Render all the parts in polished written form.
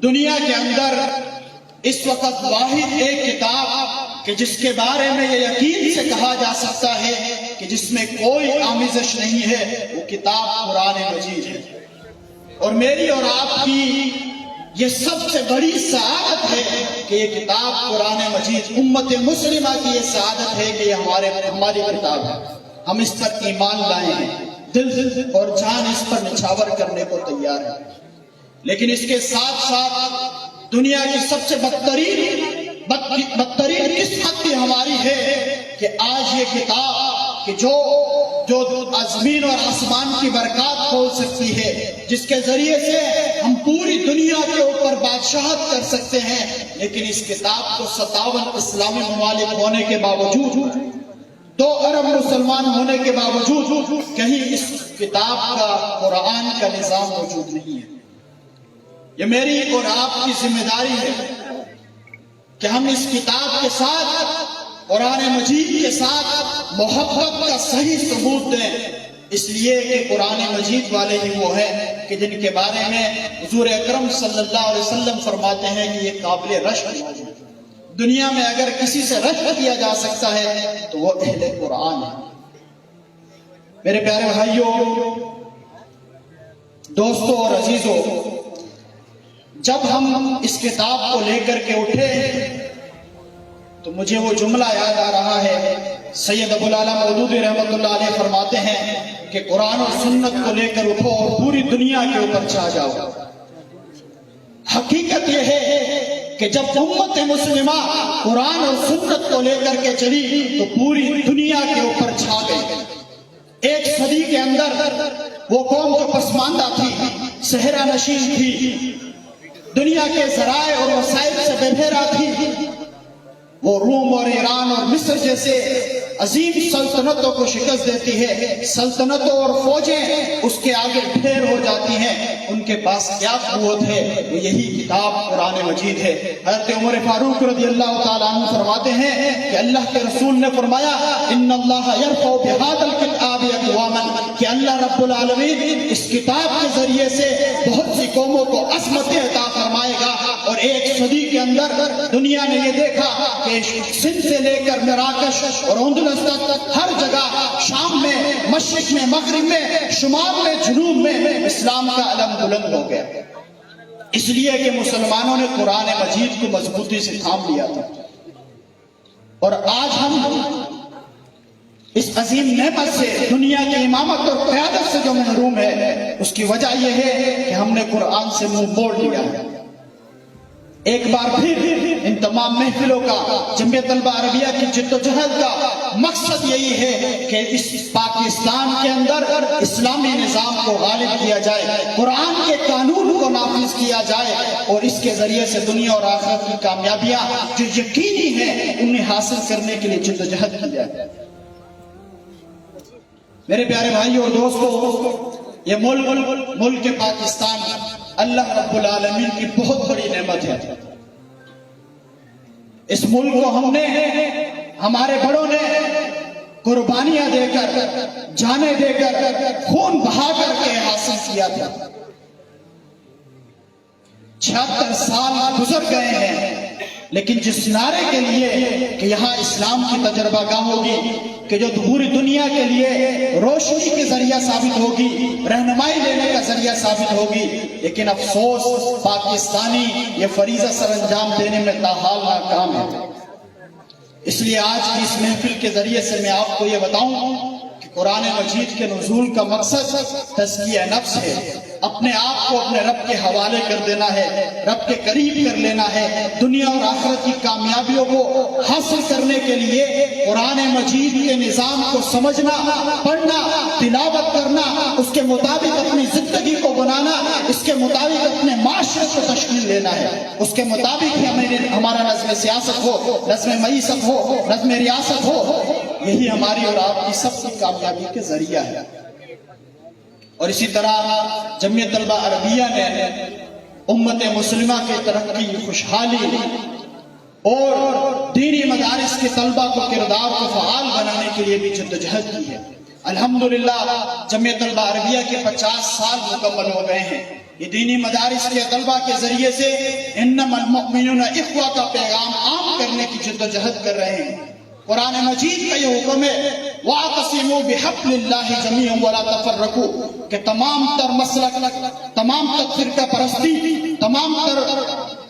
دنیا کے اندر اس وقت واحد ایک کتاب کہ جس کے بارے میں یہ یقین سے کہا جا سکتا ہے کہ جس میں کوئی آمیزش نہیں ہے، وہ کتاب قرآن مجید ہے۔ اور میری اور آپ کی یہ سب سے بڑی سعادت ہے کہ یہ کتاب قرآن مجید، امت مسلمہ کی یہ سعادت ہے کہ یہ ہماری کتاب ہے۔ ہم اس پر ایمان لائے ہیں، دل اور جان اس پر نچھاور کرنے کو تیار ہے۔ لیکن اس کے ساتھ ساتھ دنیا کی سب سے بدترین قسمت بھی ہماری ہے کہ آج یہ کتاب کہ جو زمین اور آسمان کی برکات کھول سکتی ہے، جس کے ذریعے سے ہم پوری دنیا کے اوپر بادشاہت کر سکتے ہیں، لیکن اس کتاب کو 57 اسلامی ممالک ہونے کے باوجود، 2 ارب مسلمان ہونے کے باوجود کہیں اس کتاب کا، قرآن کا نظام موجود نہیں ہے۔ یہ میری اور آپ کی ذمہ داری ہے کہ ہم اس کتاب کے ساتھ، قرآن مجید کے ساتھ محبت کا صحیح ثبوت دیں، اس لیے کہ قرآن مجید والے ہی وہ ہیں کہ جن کے بارے میں حضور اکرم صلی اللہ علیہ وسلم فرماتے ہیں کہ یہ قابل رشک ہے۔ دنیا میں اگر کسی سے رشک کیا جا سکتا ہے تو وہ اہل قرآن ہے۔ میرے پیارے بھائیوں، دوستوں اور عزیزوں، جب ہم اس کتاب کو لے کر کے اٹھے تو مجھے وہ جملہ یاد آ رہا ہے، سید ابو العلا مودودی رحمۃ اللہ علیہ فرماتے ہیں کہ قرآن اور سنت کو لے کر اٹھو اور پوری دنیا کے اوپر چھا جاؤ۔ حقیقت یہ ہے کہ جب امت مسلمہ قرآن اور سنت کو لے کر کے چلی تو پوری دنیا کے اوپر چھا گئی۔ ایک صدی کے اندر وہ قوم جو پسماندہ تھی، صحرا نشین تھی، دنیا کے ذرائع اور وسائل سے بے بھیرا تھی، وہ روم اور ایران اور مصر جیسے عظیم سلطنتوں کو شکست دیتی ہے۔ سلطنتوں اور فوجیں اس کے آگے ڈھیر ہو جاتی ہیں۔ ان کے پاس کیا قوت ہے؟ وہ یہی کتاب قرآن مجید ہے۔ حضرت عمر فاروق رضی اللہ تعالیٰ عنہ فرماتے ہیں کہ اللہ کے رسول نے فرمایا، ان اللہ یرفع بہذا الکتاب اقواما، کہ اللہ رب العالمین اس کتاب کے ذریعے سے بہت سی قوموں کو عظمتیں عطا فرمائے گا۔ اور ایک صدی کے اندر دنیا نے یہ دیکھا کہ سندھ سے لے کر مراکش اور اندلس تک ہر جگہ، شام میں، مشرق میں، مغرب میں، شمال میں، جنوب میں اسلام کا علم بلند ہو گیا، اس لیے کہ مسلمانوں نے قرآن مجید کو مضبوطی سے تھام لیا تھا۔ اور آج ہم اس عظیم نعمت سے، دنیا کی امامت اور قیادت سے جو محروم ہے، اس کی وجہ یہ ہے کہ ہم نے قرآن سے منہ موڑ لیا ہے۔ ایک بار پھر ان تمام محفلوں کا، جمعیت طلبہ عربیہ کی جد و جہد کا مقصد یہی ہے کہ اس پاکستان کے اندر اسلامی نظام کو غالب کیا جائے، قرآن کے قانون کو نافذ کیا جائے، اور اس کے ذریعے سے دنیا اور آخرت کی کامیابیاں جو یقینی ہیں انہیں حاصل کرنے کے لیے جد و جہد کی جائے۔ میرے پیارے بھائیوں اور دوستوں، یہ ملک پاکستان اللہ رب العالمین کی بہت بڑی نعمت ہے۔ اس ملک کو ہم نے، ہمارے بڑوں نے قربانیاں دے کر، جانیں دے کر، خون بہا کر کے حاصل کیا تھا۔ 76 سال گزر گئے ہیں، لیکن جس نعرے کے لیے کہ یہاں اسلام کی تجربہ گاہ ہوگی، کہ جو پوری دنیا کے لیے روشنی کے ذریعہ ثابت ہوگی، رہنمائی لینے کا ذریعہ ثابت ہوگی، لیکن افسوس پاکستانی یہ فریضہ سر انجام دینے میں تاحال ناکام ہے۔ اس لیے آج کی اس محفل کے ذریعے سے میں آپ کو یہ بتاؤں کہ قرآن مجید کے نزول کا مقصد تزکیہ نفس ہے، اپنے آپ کو اپنے رب کے حوالے کر دینا ہے، رب کے قریب کر لینا ہے۔ دنیا اور آخرت کی کامیابیوں کو حاصل کرنے کے لیے قرآن مجید کے نظام کو سمجھنا، پڑھنا، تلاوت کرنا، اس کے مطابق اپنی زندگی کو بنانا، اس کے مطابق اپنے معاشرے کو تشکیل دینا ہے، اس کے مطابق ہمارا نظم سیاست ہو، نظم معیشت ہو، نظم ریاست ہو۔ یہی ہماری اور آپ کی سب کی کامیابی کے ذریعہ ہے۔ اور اسی طرح جمعیت طلبہ عربیہ نے امت مسلمہ کی ترقی، خوشحالی اور دینی مدارس کے طلبہ کو، کردار کو فعال بنانے کے لیے بھی جدوجہد کی ہے۔ الحمدللہ جمعیت طلبہ عربیہ کے 50 سال مکمل ہو گئے ہیں۔ یہ دینی مدارس کے طلبہ کے ذریعے سے انما المؤمنون اخوہ کا پیغام عام کرنے کی جدوجہد کر رہے ہیں۔ قرآن مجید کا یہ حکم ہے وَاعْتَصِمُوا بِحَبْلِ اللَّهِ جَمِيعًا وَلَا تَفَرَّقُوا، کہ تمام تر مسلک، تمام تر فرقہ پرستی، تمام تر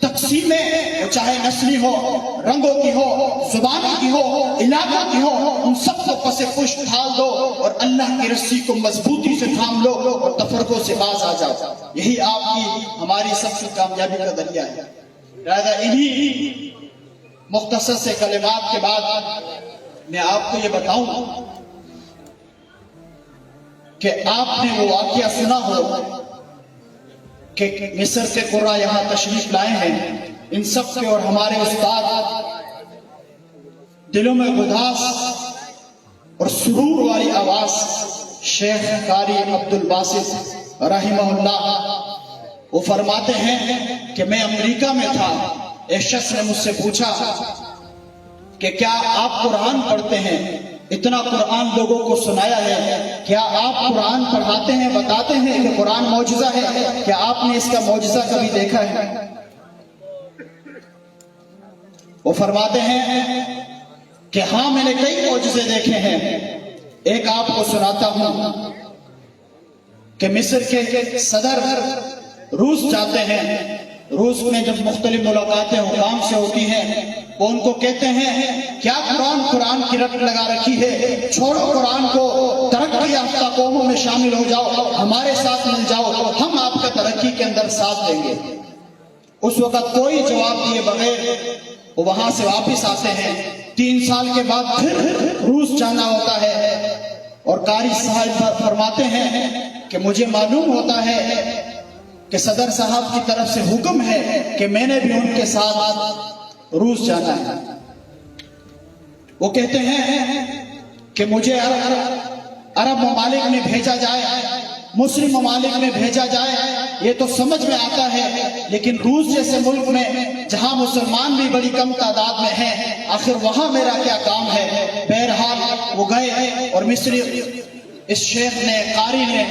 تقسیمیں، چاہے نسلی ہو، رنگوں کی ہو، زبانوں کی ہو، علاقوں کی ہو، ان سب کو پس پش ڈال دو اور اللہ کی رسی کو مضبوطی سے تھام لو اور تفرقوں سے باز آ جاؤ۔ یہی آپ کی ہماری سب سے کامیابی کا ذریعہ ہے۔ لہذا انہی مختصر سے کلمات کے بعد میں آپ کو یہ بتاؤں کہ آپ نے وہ واقعہ سنا ہو کہ مصر سے قرہ یہاں تشریف لائے ہیں، ان سب کے اور ہمارے استاد دلوں میں گداز اور سرور والی آواز شیخ قاری عبدالباسط رحمہ اللہ، وہ فرماتے ہیں کہ میں امریکہ میں تھا، ایک شخص نے مجھ سے پوچھا کہ کیا آپ قرآن پڑھتے ہیں؟ اتنا قرآن لوگوں کو سنایا ہے، کیا آپ قرآن پڑھاتے ہیں، بتاتے ہیں کہ قرآن معجزہ ہے، کیا آپ نے اس کا معجزہ کبھی دیکھا ہے؟ وہ فرماتے ہیں کہ ہاں میں نے کئی معجزے دیکھے ہیں، ایک آپ کو سناتا ہوں کہ مصر کے صدر روس جاتے ہیں، روس میں جب مختلف ملاقاتیں حکام سے ہوتی ہیں وہ ان کو کہتے ہیں کیا قرآن کی رٹ لگا رکھی ہے، چھوڑو قرآن کو، ترقی یافتہ قوموں میں شامل ہو جاؤ، ہمارے ساتھ مل جاؤ، ہم آپ کا ترقی کے اندر ساتھ دیں گے۔ اس وقت کوئی جواب دیے بغیر وہ وہاں سے واپس آتے ہیں۔ 3 سال کے بعد پھر روس جانا ہوتا ہے اور قاری صاحب فرماتے ہیں کہ مجھے معلوم ہوتا ہے کہ صدر صاحب کی طرف سے حکم ہے کہ میں نے بھی ان کے ساتھ روس جانا ہے۔ وہ کہتے ہیں کہ مجھے عرب ممالک میں بھیجا جائے، مسلم ممالک میں بھیجا جائے، یہ تو سمجھ میں آتا ہے، لیکن روس جیسے ملک میں جہاں مسلمان بھی بڑی کم تعداد میں ہیں، آخر وہاں میرا کیا کام ہے؟ بہرحال وہ گئے اور مصری اس شیخ نے، قاری نے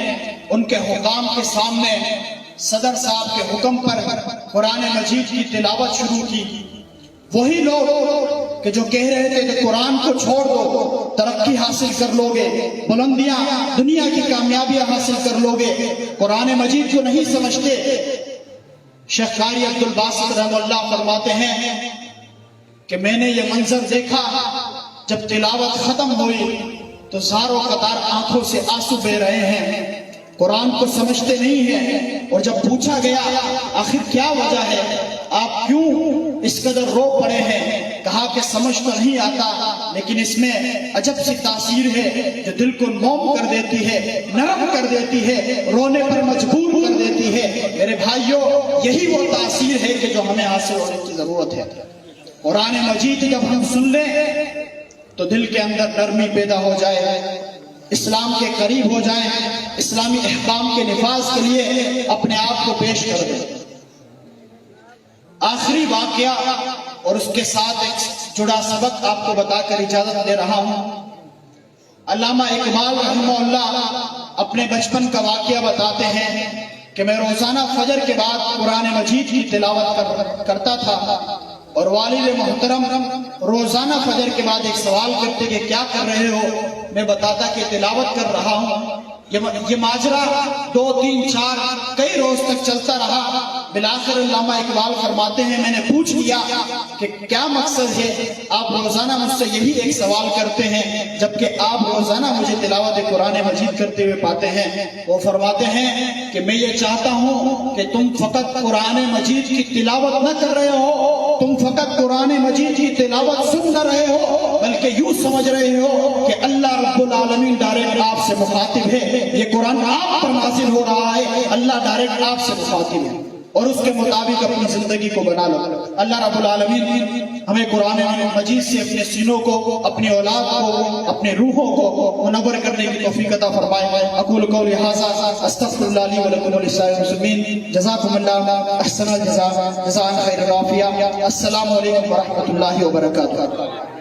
ان کے حکام کے سامنے صدر صاحب کے حکم پر قرآن مجید کی تلاوت شروع کی۔ وہی لوگ کہ جو کہہ رہے تھے کہ قرآن کو چھوڑ دو، ترقی حاصل کر لوگے، بلندیاں، دنیا کی کامیابیاں حاصل کر لوگے، قرآن مجید کو نہیں سمجھتے، شیخ قاری عبدالباسط رحمہ اللہ فرماتے ہیں کہ میں نے یہ منظر دیکھا، جب تلاوت ختم ہوئی تو زاروں قطار آنکھوں سے آنسو بہہ رہے ہیں، قرآن کو سمجھتے نہیں ہیں۔ اور جب پوچھا گیا آخر کیا وجہ ہے، آپ کیوں اس قدر رو پڑے ہیں، کہا کہ سمجھ تو نہیں آتا، لیکن اس میں عجب سی تاثیر ہے جو دل کو نوم کر دیتی ہے، نرم کر دیتی ہے، رونے پر مجبور کر دیتی ہے۔ میرے بھائیوں، یہی وہ تاثیر ہے کہ جو ہمیں حاصل ہونے کی ضرورت ہے۔ قرآن مجید جب ہم سن لیں تو دل کے اندر نرمی پیدا ہو جائے، اسلام کے قریب ہو جائیں، اسلامی احکام کے نفاذ کے لیے اپنے آپ کو پیش کر دیں۔ آخری واقعہ اور اس کے ساتھ ایک جڑا سبق آپ کو بتا کر اجازت دے رہا ہوں۔ علامہ اقبال رحمہ اللہ اپنے بچپن کا واقعہ بتاتے ہیں کہ میں روزانہ فجر کے بعد قرآن مجید کی تلاوت کرتا تھا، اور والد محترم روزانہ فجر کے بعد ایک سوال کرتے کہ کیا کر رہے ہو؟ میں بتاتا کہ تلاوت کر رہا ہوں۔ یہ ماجرا 2 3 4 کئی روز تک چلتا رہا۔ بالآخر علامہ اقبال فرماتے ہیں میں نے پوچھ لیا کہ کیا مقصد ہے؟ آپ روزانہ مجھ سے یہی ایک سوال کرتے ہیں جبکہ آپ روزانہ مجھے تلاوت قرآن مجید کرتے ہوئے پاتے ہیں۔ وہ فرماتے ہیں کہ میں یہ چاہتا ہوں کہ تم فقط قرآن مجید کی تلاوت نہ کر رہے ہو، تم فقط قرآن مجید کی تلاوت سن نہ رہے ہو، بلکہ یوں سمجھ رہے ہو کہ اللہ رب العالمین ڈائریکٹ آپ سے مخاطب ہے، یہ قرآن آپ پر نازل ہو رہا ہے، اللہ ڈائریکٹ آپ سے مخاطب ہے، اور اس کے مطابق اپنی زندگی کو بنا لو۔ اللہ رب العالمین ہمیں قرآن مجید سے اپنے سینوں کو، اپنی اولاد کو، اپنے روحوں کو منور کرنے کی توفیق عطا فرمائے۔ اقول قولی ھذا استغفر اللہ لی ولکم ولسائر المسلمین، جزاکم اللہ احسن الجزاء، جزاء خیر العافیہ۔ السلام علیکم ورحمۃ اللہ وبرکاتہ۔